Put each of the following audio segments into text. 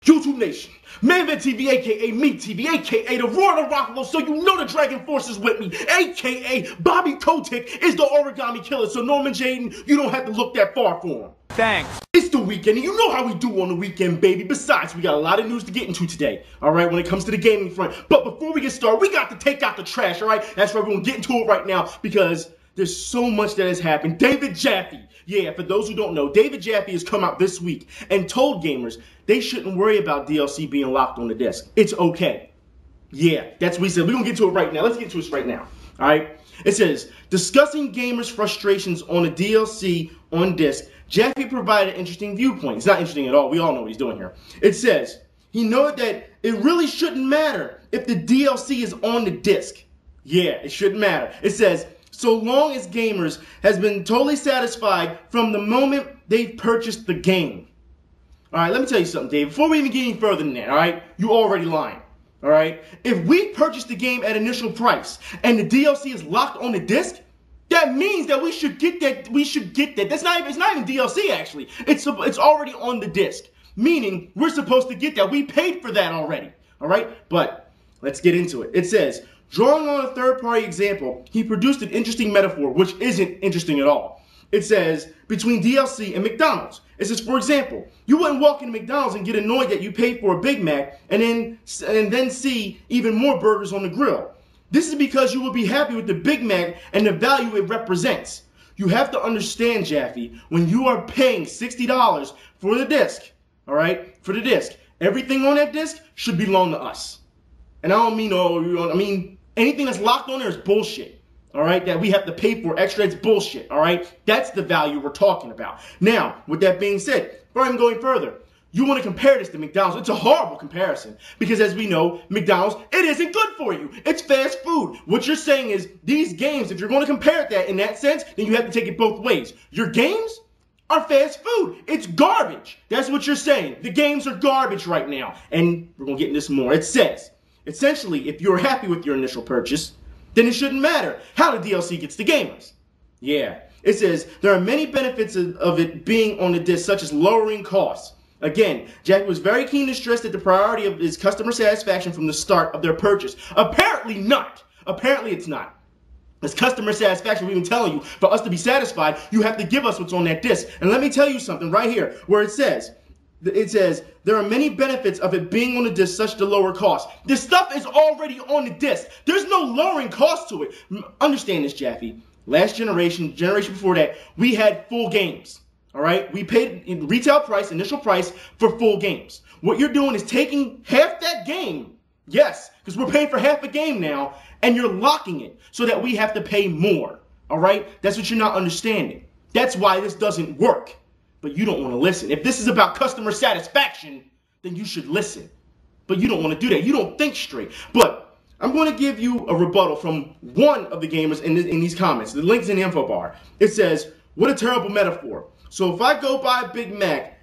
YouTube Nation, Manvan TV, aka me TV, aka the Royal Rockable, so you know the Dragon Force is with me, aka Bobby Kotick is the origami killer, so Norman Jayden, you don't have to look that far for him. Thanks. It's the weekend, and you know how we do on the weekend, baby. Besides, we got a lot of news to get into today, alright, when it comes to the gaming front. But before we get started, we got to take out the trash, alright? That's right, we're going to get into it right now, because there's so much that has happened. David Jaffe, yeah, for those who don't know, David Jaffe has come out this week and told gamers they shouldn't worry about DLC being locked on the disc. It's okay. Yeah, that's what he said. We're going to get to it right now. Let's get to it right now, alright? It says, discussing gamers' frustrations on a DLC on disc, Jaffe provided an interesting viewpoint. It's not interesting at all. We all know what he's doing here. It says, he noted that it really shouldn't matter if the DLC is on the disc. Yeah, it shouldn't matter. It says, so long as gamers has been totally satisfied from the moment they've purchased the game. Alright, let me tell you something, Dave. Before we even get any further than that, alright, you already lying. Alright? If we purchase the game at initial price and the DLC is locked on the disc, that means that we should get that. It's not even DLC actually. It's already on the disc. Meaning we're supposed to get that. We paid for that already. Alright? But let's get into it. It says, drawing on a third-party example, he produced an interesting metaphor, which isn't interesting at all. It says, between DLC and McDonald's. It says, for example, you wouldn't walk into McDonald's and get annoyed that you paid for a Big Mac and then see even more burgers on the grill. This is because you will be happy with the Big Mac and the value it represents. You have to understand, Jaffe, when you are paying $60 for the disc, all right, for the disc, everything on that disc should belong to us. And I don't mean, I mean, anything that's locked on there is bullshit. All right, that we have to pay for extra, it's bullshit. All right, that's the value we're talking about. Now, with that being said, before I'm going further, you want to compare this to McDonald's. It's a horrible comparison because, as we know, McDonald's, it isn't good for you. It's fast food. What you're saying is these games, if you're going to compare that in that sense, then you have to take it both ways. Your games are fast food. It's garbage. That's what you're saying. The games are garbage right now. And we're going to get into this more. It says, essentially, if you're happy with your initial purchase, then it shouldn't matter how the DLC gets to gamers. Yeah. It says, there are many benefits of it being on the disc, such as lowering costs. Again, Jaffe was very keen to stress that the priority of is customer satisfaction from the start of their purchase. Apparently not. Apparently it's not. It's customer satisfaction. We've been telling you, for us to be satisfied, you have to give us what's on that disc. And let me tell you something right here, where it says, there are many benefits of it being on the disc, such as the lower cost. This stuff is already on the disc. There's no lowering cost to it. Understand this, Jaffe. Last generation before that, we had full games. All right? We paid retail price, initial price, for full games. What you're doing is taking half that game, yes, because we're paying for half a game now, and you're locking it so that we have to pay more. All right? That's what you're not understanding. That's why this doesn't work. But you don't want to listen. If this is about customer satisfaction, then you should listen. But you don't want to do that. You don't think straight. But I'm going to give you a rebuttal from one of the gamers in these comments. The link's in the info bar. It says, what a terrible metaphor. So if I go buy a Big Mac,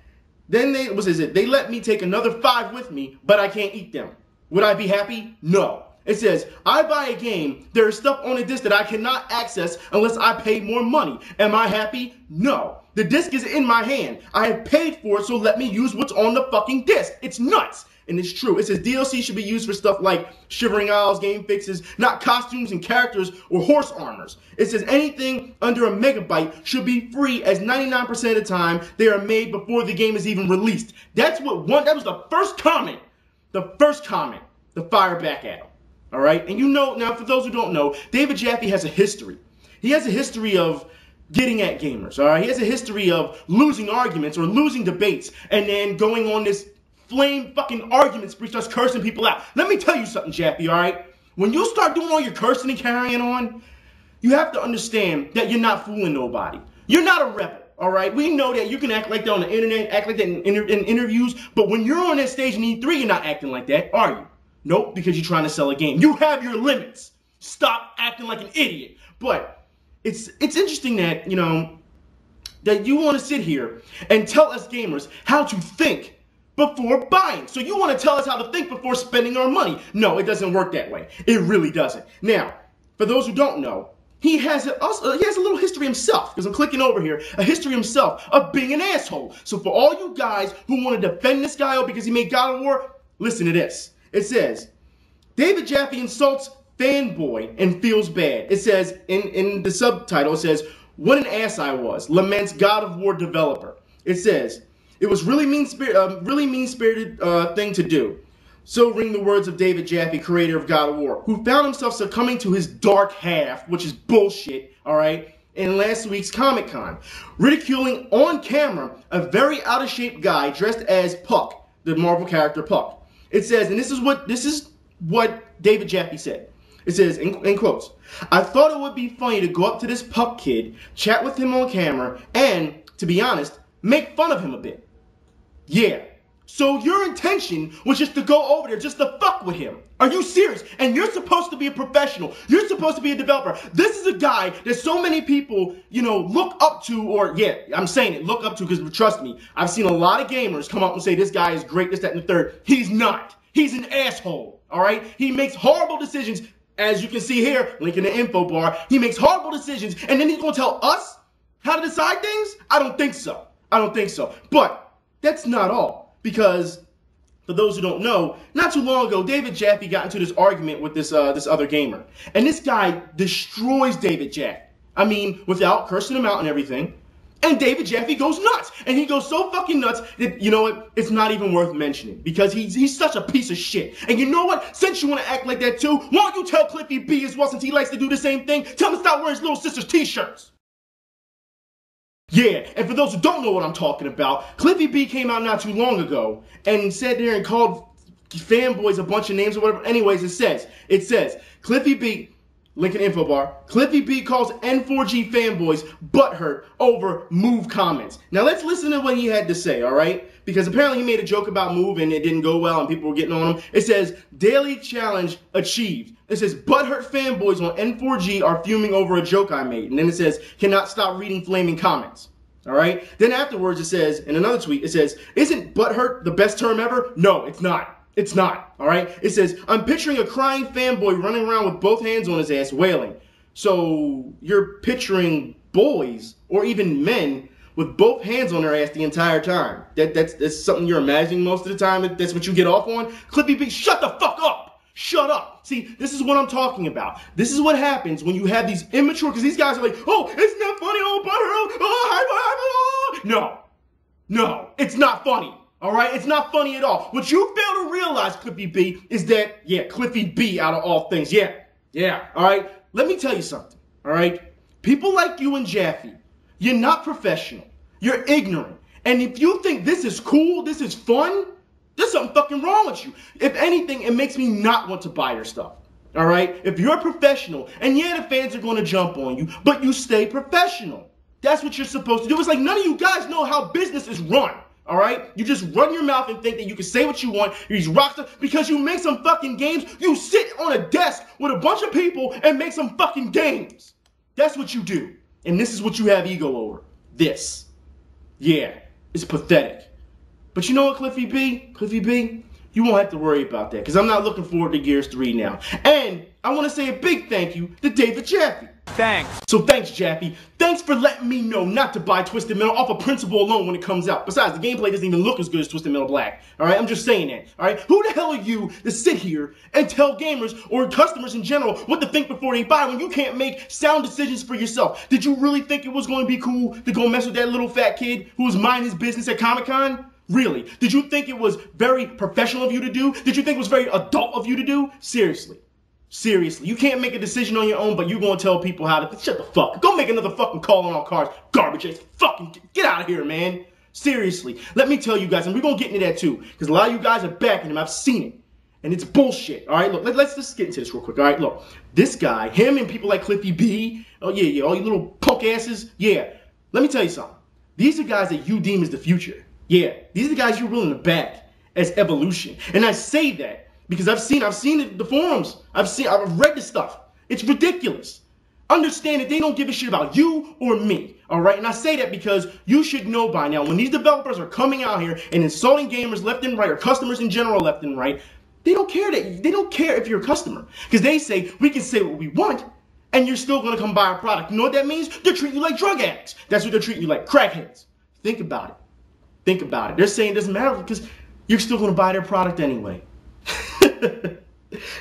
then they let me take another 5 with me, but I can't eat them. Would I be happy? No. It says, I buy a game, there is stuff on the disc that I cannot access unless I pay more money. Am I happy? No. The disc is in my hand. I have paid for it, so let me use what's on the fucking disc. It's nuts. And it's true. It says DLC should be used for stuff like Shivering Isles, game fixes, not costumes and characters or horse armors. It says anything under a megabyte should be free, as 99% of the time they are made before the game is even released. That was the first comment. The first comment to fire back at him. All right? And you know, now for those who don't know, David Jaffe has a history. He has a history of getting at gamers, all right? He has a history of losing arguments or losing debates and then going on this flame fucking argument spree, starts cursing people out. Let me tell you something, Jaffe, all right? When you start doing all your cursing and carrying on, you have to understand that you're not fooling nobody. You're not a rebel, all right? We know that you can act like that on the internet, act like that in interviews, but when you're on that stage in E3, you're not acting like that, are you? Nope, because you're trying to sell a game. You have your limits. Stop acting like an idiot. But it's interesting that, you know, that you want to sit here and tell us gamers how to think before buying. So you want to tell us how to think before spending our money. No, it doesn't work that way. It really doesn't. Now, for those who don't know, he has a little history himself, because I'm clicking over here, a history himself of being an asshole. So for all you guys who want to defend this guy because he made God of War, listen to this. It says, David Jaffe insults fanboy and feels bad. It says, in the subtitle, it says, what an ass I was, laments God of War developer. It says, it was really mean-spirited thing to do. So ring the words of David Jaffe, creator of God of War, who found himself succumbing to his dark half, which is bullshit, alright, in last week's Comic-Con, ridiculing on camera a very out-of-shape guy dressed as Puck, the Marvel character Puck. It says, and this is what David Jaffe said. It says, in quotes, I thought it would be funny to go up to this Puck kid, chat with him on camera, and, to be honest, make fun of him a bit. Yeah. So your intention was just to go over there, just to fuck with him. Are you serious? And you're supposed to be a professional. You're supposed to be a developer. This is a guy that so many people, look up to, or, yeah, I'm saying it, look up to, because trust me, I've seen a lot of gamers come up and say, this guy is great, this, that, and the third. He's not. He's an asshole, all right? He makes horrible decisions, as you can see here, link in the info bar. He makes horrible decisions, and then he's going to tell us how to decide things? I don't think so. I don't think so. But that's not all. Because, for those who don't know, not too long ago, David Jaffe got into this argument with this other gamer. And this guy destroys David Jaffe. I mean, without cursing him out and everything. And David Jaffe goes nuts. And he goes so fucking nuts that, you know what, it's not even worth mentioning. Because he's such a piece of shit. And you know what? Since you want to act like that too, why don't you tell Cliffy B as well, since he likes to do the same thing? Tell him to stop wearing his little sister's t-shirts. Yeah, and for those who don't know what I'm talking about, Cliffy B came out not too long ago and sat there and called fanboys a bunch of names or whatever. Anyways, it says, Cliffy B, link in the info bar, Cliffy B calls N4G fanboys butthurt over Move comments. Now let's listen to what he had to say, alright? Because apparently he made a joke about Move and it didn't go well and people were getting on him. It says, daily challenge achieved. It says, butthurt fanboys on N4G are fuming over a joke I made. And then it says, cannot stop reading flaming comments. Alright? Then afterwards it says, in another tweet, it says, isn't butthurt the best term ever? No, it's not. It's not. Alright? It says, I'm picturing a crying fanboy running around with both hands on his ass wailing. So, you're picturing boys, or even men, with both hands on their ass the entire time. That's something you're imagining most of the time. That's what you get off on. Cliffy B, shut the fuck up! Shut up. See, this is what I'm talking about. This is what happens when you have these immature, because these guys are like, oh, isn't that funny? Oh, butthurt. Oh, no, it's not funny. All right? It's not funny at all. What you fail to realize, Cliffy B, is that, yeah, Cliffy B out of all things. Yeah, all right? Let me tell you something, all right? People like you and Jaffe, you're not professional. You're ignorant. And if you think this is cool, this is fun, there's something fucking wrong with you. If anything, it makes me not want to buy your stuff. All right? If you're a professional, and yeah, the fans are going to jump on you, but you stay professional. That's what you're supposed to do. It's like none of you guys know how business is run. All right? You just run your mouth and think that you can say what you want. You're these rockstars because you make some fucking games. You sit on a desk with a bunch of people and make some fucking games. That's what you do. And this is what you have ego over. This. Yeah, it's pathetic. But you know what, Cliffy B? Cliffy B, you won't have to worry about that because I'm not looking forward to Gears 3 now. And I want to say a big thank you to David Jaffe. Thanks. So thanks, Jaffe. Thanks for letting me know not to buy Twisted Metal off of principle alone when it comes out. Besides, the gameplay doesn't even look as good as Twisted Metal Black. Alright, I'm just saying that. Alright, who the hell are you to sit here and tell gamers or customers in general what to think before they buy when you can't make sound decisions for yourself? Did you really think it was going to be cool to go mess with that little fat kid who was minding his business at Comic-Con? Really? Did you think it was very professional of you to do? Did you think it was very adult of you to do? Seriously. Seriously. You can't make a decision on your own, but you're going to tell people how to... Shut the fuck. Go make another fucking call on our cars. Garbage ass. Fucking get out of here, man. Seriously. Let me tell you guys, and we're going to get into that too, because a lot of you guys are backing him. I've seen it. And it's bullshit. Alright, look, let's just get into this real quick. Alright, look. This guy, him and people like Cliffy B, oh yeah, all you little punk asses, yeah. Let me tell you something. These are guys that you deem as the future. Yeah, these are the guys you're willing to back as evolution. And I say that because I've seen the forums. I've read the stuff. It's ridiculous. Understand that they don't give a shit about you or me. All right, and I say that because you should know by now when these developers are coming out here and insulting gamers left and right, or customers in general left and right, they don't care if you're a customer, because they say we can say what we want and you're still going to come buy a product. You know what that means? They're treating you like drug addicts. That's what they're treating you like, crackheads. Think about it. Think about it. They're saying it doesn't matter because you're still going to buy their product anyway.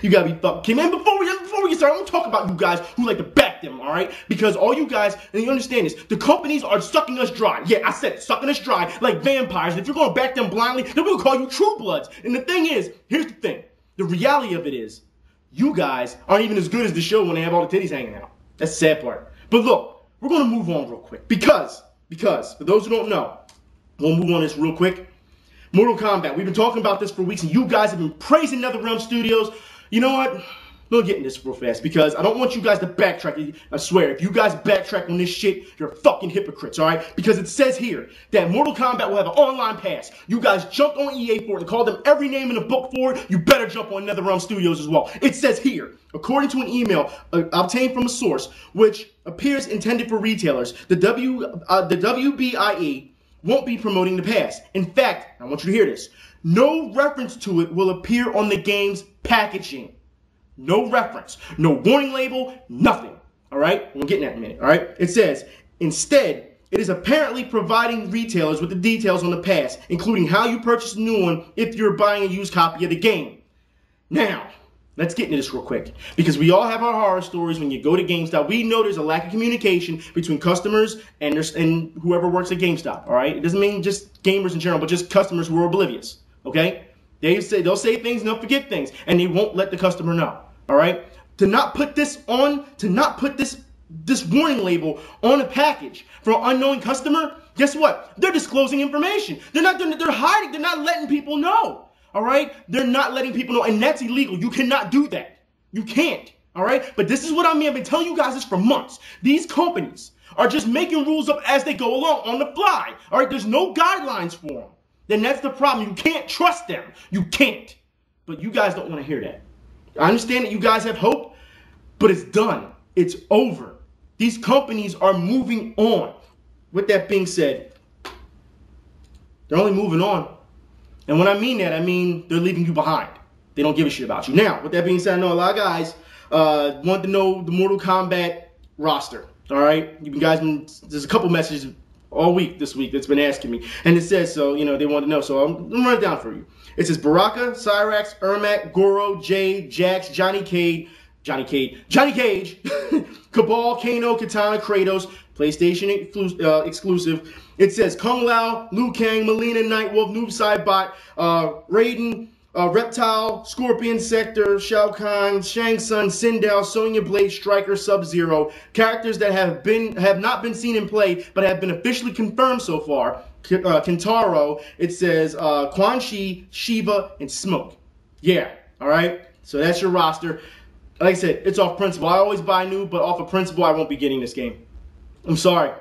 You gotta be fucking, man. Before we get started, I'm gonna talk about you guys who like to back them, all right? Because all you guys, and you understand this, the companies are sucking us dry. Yeah, I said sucking us dry like vampires. And if you're gonna back them blindly, then we'll call you true bloods. And the thing is, here's the thing. The reality of it is, you guys aren't even as good as the show when they have all the titties hanging out. That's the sad part. But look, we're gonna move on real quick. Because, for those who don't know, we'll move on this real quick. Mortal Kombat. We've been talking about this for weeks, and you guys have been praising NetherRealm Studios. You know what? We'll get into this real fast because I don't want you guys to backtrack. I swear, if you guys backtrack on this shit, you're fucking hypocrites, all right? Because it says here that Mortal Kombat will have an online pass. You guys jumped on EA for it and called them every name in the book for it. You better jump on NetherRealm Studios as well. It says here, according to an email obtained from a source, which appears intended for retailers, the WBIE won't be promoting the pass. In fact, I want you to hear this. No reference to it will appear on the game's packaging. No reference. No warning label. Nothing. All right? We'll get in that in a minute. All right? It says, instead, it is apparently providing retailers with the details on the pass, including how you purchase a new one if you're buying a used copy of the game. Now, let's get into this real quick, because we all have our horror stories when you go to GameStop. We know there's a lack of communication between customers and whoever works at GameStop, all right? It doesn't mean just gamers in general, but just customers who are oblivious, okay? They'll say things and they'll forget things, and they won't let the customer know, all right? To not put this warning label on a package for an unknowing customer, guess what? They're disclosing information. They're hiding, they're not letting people know. All right? They're not letting people know, and that's illegal. You cannot do that. You can't. All right? But this is what I mean. I've been telling you guys this for months. These companies are just making rules up as they go along on the fly. All right? There's no guidelines for them. Then that's the problem. You can't trust them. You can't. But you guys don't want to hear that. I understand that you guys have hope, but it's done. It's over. These companies are moving on. With that being said, they're only moving on. And when I mean that, I mean they're leaving you behind. They don't give a shit about you. Now, with that being said, I know a lot of guys want to know the Mortal Kombat roster. All right? You guys, there's a couple messages all week this week that's been asking me. And it says, so, you know, they want to know. So I'm going to run it down for you. It says Baraka, Cyrax, Ermac, Goro, Jade, Jax, Johnny Cage, Cabal, Kano, Katana, Kratos, PlayStation exclusive. It says Kung Lao, Liu Kang, Melina, Nightwolf, Noob Saibot, Raiden, Reptile, Scorpion, Sector, Shao Kahn, Shang Tsung, Sindel, Sonya Blade, Striker, Sub-Zero. Characters that have not been seen in play, but have been officially confirmed so far. Kintaro, it says Quan Chi, Shiva, and Smoke. Yeah, all right? So that's your roster. Like I said, it's off principle. I always buy new, but off of principle, I won't be getting this game. I'm sorry.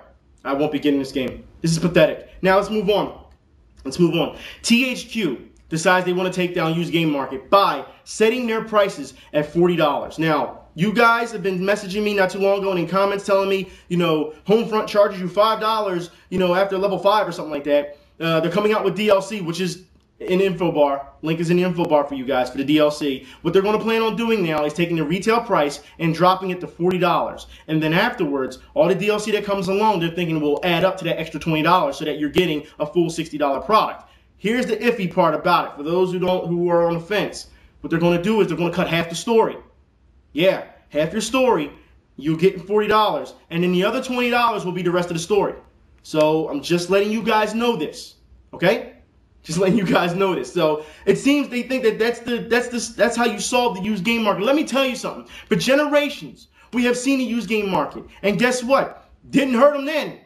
I won't be getting this game. This is pathetic. Now let's move on. THQ decides they want to take down used game market by setting their prices at $40. Now, you guys have been messaging me not too long ago and in comments telling me, you know, Homefront charges you $5, you know, after level 5 or something like that. They're coming out with DLC, which is in info bar. Link is in the info bar for you guys for the DLC. What they're going to plan on doing now is taking the retail price and dropping it to $40. And then afterwards, all the DLC that comes along, they're thinking will add up to that extra $20 so that you're getting a full $60 product. Here's the iffy part about it. For those who are on the fence, what they're going to do is they're going to cut half the story. Yeah, half your story, you'll get $40. And then the other $20 will be the rest of the story. So I'm just letting you guys know this. Okay? Just letting you guys know this. So it seems they think that that's how you solve the used game market. Let me tell you something. For generations, we have seen the used game market. And guess what? Didn't hurt them then.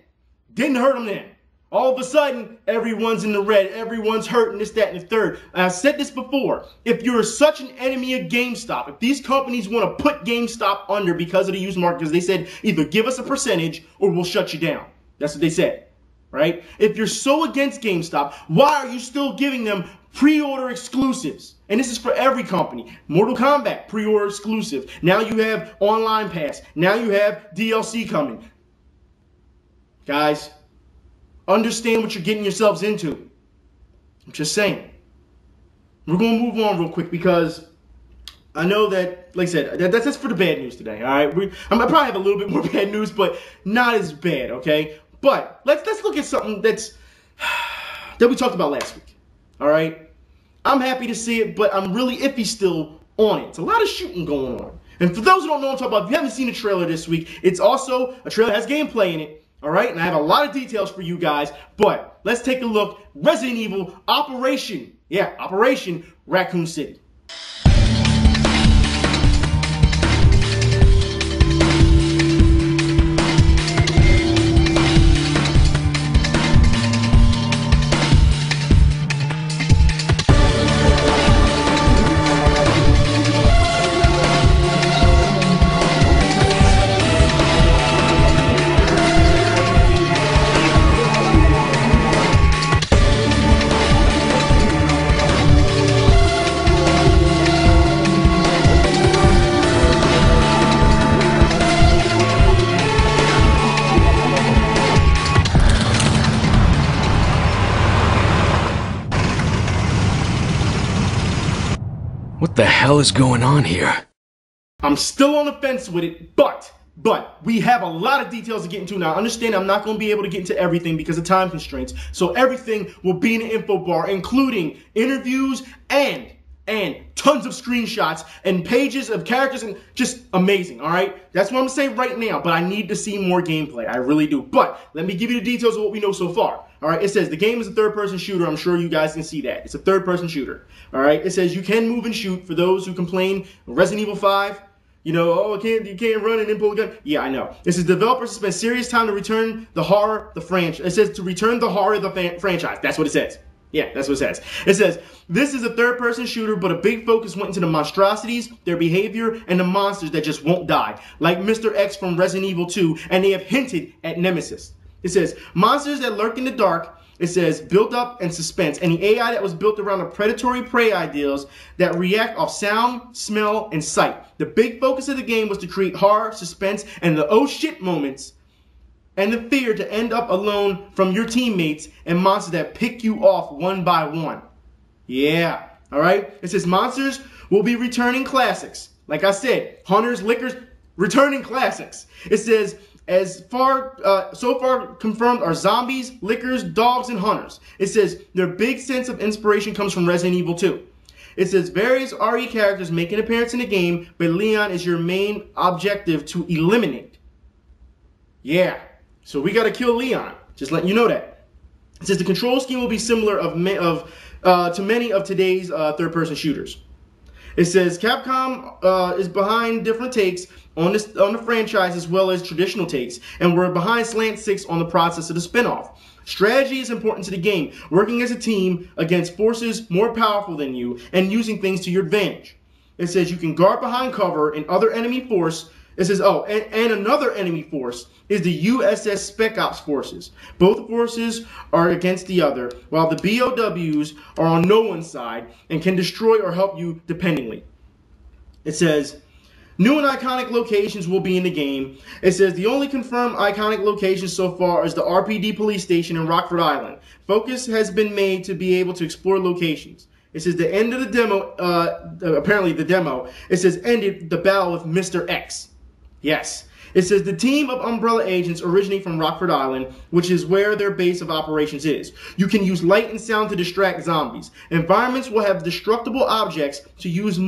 Didn't hurt them then. All of a sudden, everyone's in the red. Everyone's hurting this, that, and the third. And I've said this before. If you're such an enemy of GameStop, if these companies want to put GameStop under because of the used market, because they said either give us a percentage or we'll shut you down. That's what they said. Right? If you're so against GameStop, why are you still giving them pre-order exclusives? And this is for every company. Mortal Kombat, pre-order exclusive. Now you have online pass. Now you have DLC coming. Guys, understand what you're getting yourselves into. I'm just saying. We're going to move on real quick because I know that, like I said, that's for the bad news today, all right? I probably have a little bit more bad news, but not as bad, okay? But let's look at something that we talked about last week, all right? I'm happy to see it, but I'm really iffy still on it. It's a lot of shooting going on. And for those who don't know what I'm talking about, if you haven't seen the trailer this week, it's also a trailer that has gameplay in it, all right? And I have a lot of details for you guys, but let's take a look. Resident Evil Operation Raccoon City. What the hell is going on here? I'm still on the fence with it, but we have a lot of details to get into now. Understand I'm not going to be able to get into everything because of time constraints. So everything will be in the info bar, including interviews and tons of screenshots and pages of characters, and just amazing, all right? That's what I'm going to say right now, but I need to see more gameplay. I really do. But let me give you the details of what we know so far. All right, it says the game is a third-person shooter. I'm sure you guys can see that. It's a third-person shooter. All right, it says you can move and shoot. For those who complain, Resident Evil 5, you know, oh, you can't run and then pull a gun. Yeah, I know. It says developers spent serious time to return the horror, the franchise. It says to return the horror of the franchise. That's what it says. Yeah, that's what it says. It says, this is a third-person shooter, but a big focus went into the monstrosities, their behavior, and the monsters that just won't die, like Mr. X from Resident Evil 2, and they have hinted at Nemesis. It says, monsters that lurk in the dark, it says, built up and suspense, and the AI that was built around the predatory prey ideals that react off sound, smell, and sight. The big focus of the game was to create horror, suspense, and the oh shit moments, and the fear to end up alone from your teammates and monsters that pick you off one by one. Yeah, all right? It says monsters will be returning classics. Like I said, hunters, lickers, returning classics. It says, so far confirmed are zombies, lickers, dogs, and hunters. It says their big sense of inspiration comes from Resident Evil 2. It says various RE characters make an appearance in the game, but Leon is your main objective to eliminate. Yeah. So we got to kill Leon. Just letting you know that. It says the control scheme will be similar to many of today's third-person shooters. It says Capcom is behind different takes on the franchise as well as traditional takes, and we're behind Slant 6 on the process of the spinoff. Strategy is important to the game, working as a team against forces more powerful than you and using things to your advantage. It says you can guard behind cover and other enemy force. It says, oh, and another enemy force is the USS Spec Ops forces. Both forces are against the other, while the BOWs are on no one's side and can destroy or help you dependingly. It says, new and iconic locations will be in the game. It says the only confirmed iconic location so far is the RPD police station in Rockford Island. Focus has been made to be able to explore locations. It says the end of the demo, apparently the demo, it says ended the battle with Mr. X. Yes. It says the team of Umbrella agents originate from Rockford Island, which is where their base of operations is. You can use light and sound to distract zombies. Environments will have destructible objects to use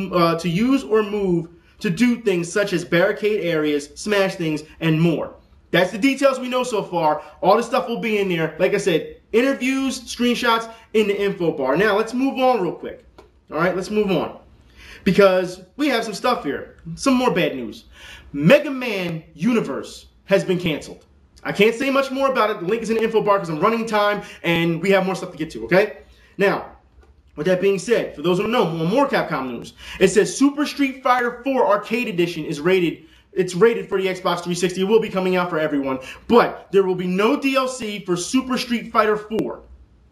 or move to do things such as barricade areas, smash things, and more. That's the details we know so far. All the stuff will be in there. Like I said, interviews, screenshots in the info bar. Now, let's move on real quick. All right, let's move on. Because we have some stuff here. Some more bad news. Mega Man Universe has been canceled. I can't say much more about it. The link is in the info bar because I'm running time and we have more stuff to get to, okay? Now, with that being said, for those who don't know, more Capcom news. It says Super Street Fighter 4 Arcade Edition is rated. It's rated for the Xbox 360. It will be coming out for everyone. But there will be no DLC for Super Street Fighter 4.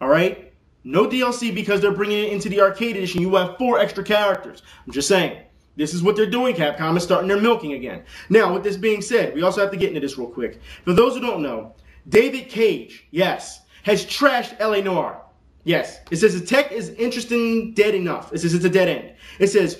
All right? No DLC because they're bringing it into the Arcade Edition. You will have 4 extra characters. I'm just saying. This is what they're doing. Capcom is starting their milking again. Now, with this being said, we also have to get into this real quick. For those who don't know, David Cage, yes, has trashed LA Noire. Yes. It says the tech is interesting, dead enough. It says it's a dead end. It says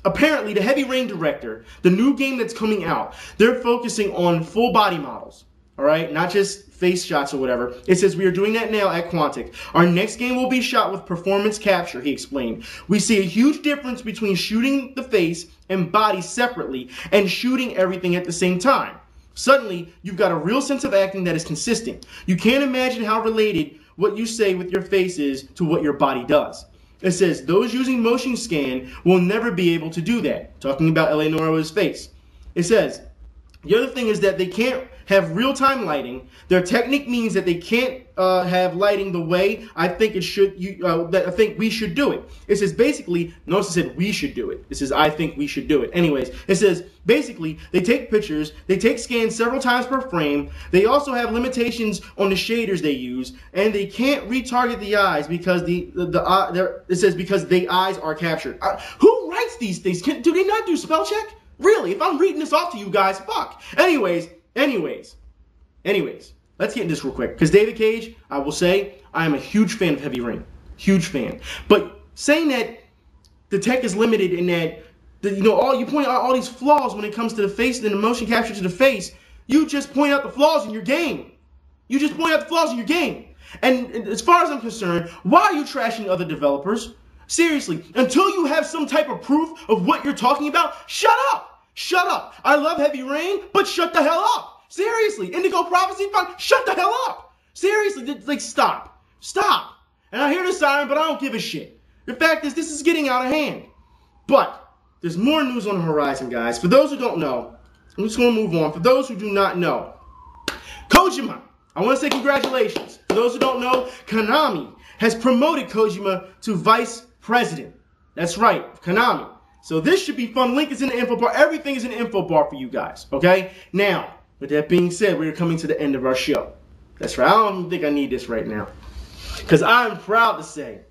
apparently the Heavy Rain director, the new game that's coming out, they're focusing on full body models. All right, not just face shots or whatever. It says we are doing that now at Quantic. Our next game will be shot with performance capture, he explained. We see a huge difference between shooting the face and body separately and shooting everything at the same time. Suddenly, you've got a real sense of acting that is consistent. You can't imagine how related what you say with your face is to what your body does. It says those using motion scan will never be able to do that. Talking about L.A. Noire's face. It says the other thing is that they can't have real-time lighting. Their technique means that they can't have lighting the way I think it should. I think we should do it. It says basically, notice it said we should do it. It says I think we should do it. Anyways, it says basically they take pictures, they take scans several times per frame. They also have limitations on the shaders they use, and they can't retarget the eyes because it says because the eyes are captured. Who writes these things? Do they not do spell check? Really? If I'm reading this off to you guys, fuck. Anyways, let's get into this real quick. Because David Cage, I will say, I am a huge fan of Heavy Rain. Huge fan. But saying that the tech is limited in that, you point out all these flaws when it comes to the face and the motion capture to the face, you just point out the flaws in your game. You just point out the flaws in your game. And as far as I'm concerned, why are you trashing other developers? Seriously, until you have some type of proof of what you're talking about, shut up! Shut up! I love Heavy Rain, but shut the hell up! Seriously, Indigo Prophecy, shut the hell up! Seriously, like, stop. Stop! And I hear the siren, but I don't give a shit. The fact is, this is getting out of hand. But, there's more news on the horizon, guys. For those who don't know, I'm just going to move on. For those who do not know, Kojima, I want to say congratulations. For those who don't know, Konami has promoted Kojima to Vice President. That's right, Konami. So this should be fun. Link is in the info bar. Everything is in the info bar for you guys, okay? Now, with that being said, we're coming to the end of our show. That's right. I don't even think I need this right now. Because I'm proud to say,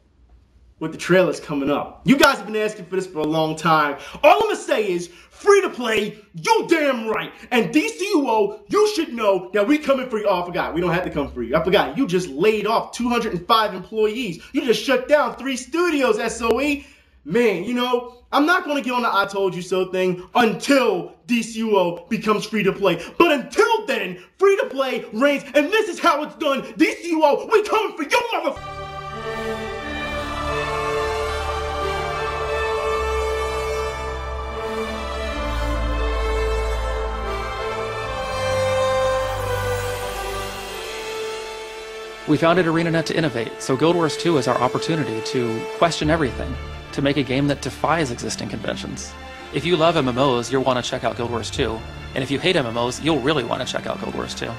with the trailers coming up, you guys have been asking for this for a long time. All I'm going to say is, free to play, you damn right. And DCUO, you should know that we coming for you. Oh, I forgot. We don't have to come for you. I forgot. You just laid off 205 employees. You just shut down 3 studios, SOE. Man, I'm not going to get on the I told you so thing until DCUO becomes free to play. But until then, free to play reigns, and this is how it's done. DCUO, we coming for you, motherfucker. We founded ArenaNet to innovate, so Guild Wars 2 is our opportunity to question everything, to make a game that defies existing conventions. If you love MMOs, you'll want to check out Guild Wars 2, and if you hate MMOs, you'll really want to check out Guild Wars 2.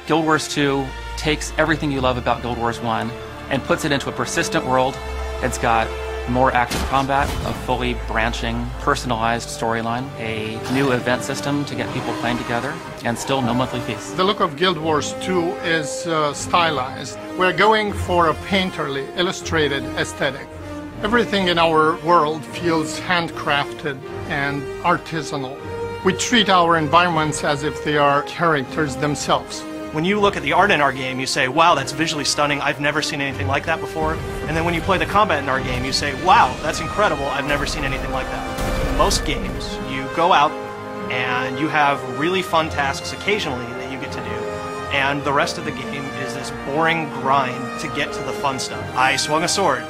Guild Wars 2 takes everything you love about Guild Wars 1 and puts it into a persistent world. It's got more active combat, a fully branching, personalized storyline, a new event system to get people playing together, and still no monthly fees. The look of Guild Wars 2 is stylized. We're going for a painterly, illustrated aesthetic. Everything in our world feels handcrafted and artisanal. We treat our environments as if they are characters themselves. When you look at the art in our game, you say, wow, that's visually stunning, I've never seen anything like that before. And then when you play the combat in our game, you say, wow, that's incredible, I've never seen anything like that. In most games, you go out and you have really fun tasks occasionally that you get to do, and the rest of the game is this boring grind to get to the fun stuff. I swung a sword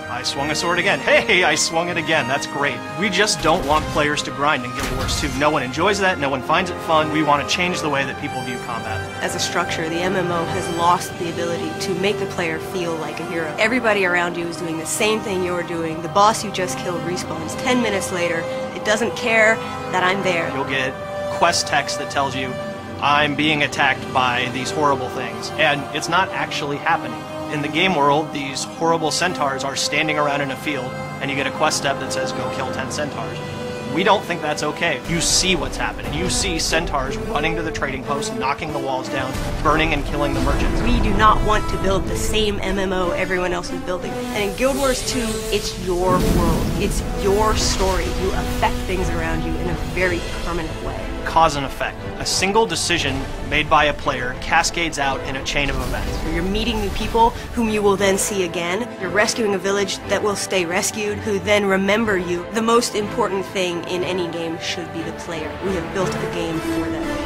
again, hey, I swung it again, that's great. We just don't want players to grind in Guild Wars 2. No one enjoys that, no one finds it fun. We want to change the way that people view combat. As a structure, the MMO has lost the ability to make the player feel like a hero. Everybody around you is doing the same thing you're doing. The boss you just killed respawns 10 minutes later. It doesn't care that I'm there. You'll get quest text that tells you, I'm being attacked by these horrible things, and it's not actually happening. In the game world, these horrible centaurs are standing around in a field, and you get a quest step that says, go kill 10 centaurs. We don't think that's okay. You see what's happening. You see centaurs running to the trading post, knocking the walls down, burning and killing the merchants. We do not want to build the same MMO everyone else is building. And in Guild Wars 2, it's your world. It's your story. You affect things around you in a very permanent way. Cause and effect. A single decision made by a player cascades out in a chain of events. You're meeting new people whom you will then see again. You're rescuing a village that will stay rescued, who then remember you. The most important thing in any game should be the player. We have built the game for them.